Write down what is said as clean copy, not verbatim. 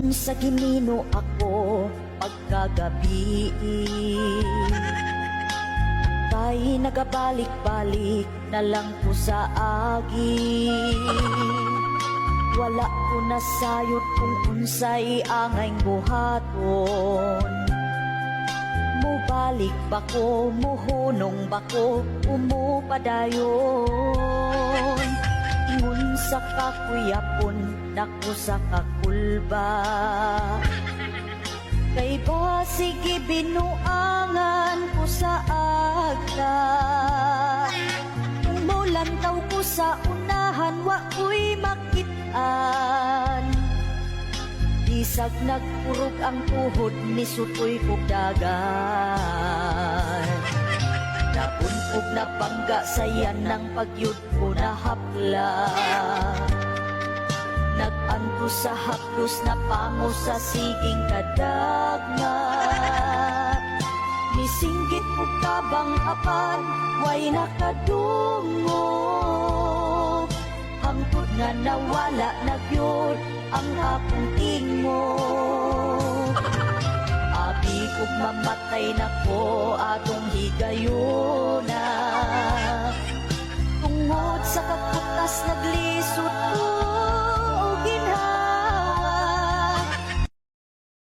Sa ginino ako pagkagabi, kay nagabalik-balik na lang ko sa agi. Wala ko nasayot kung unsay angay buhaton. Mubalik ba ko, muhunong ba ko, umupadayon. Ingon sa kakuyapon, naku sa kakulba. Kay ba sige binuangan ko sa agta. Kung mulantaw ko sa unahan, wa ko'y makitaan. Isag nagpurog ang tuhod ni sutoy kog dagan. Napunog na bangga sayan ng pagyud ko na hapla. Nag-anto sa haplos na pango sa siging kadagna. Misinggit ko kabang apan, way nakadungo. Hangtod nga nawala na gyud ang akong tingo. Abi kog mamatay na ko atong higayuna.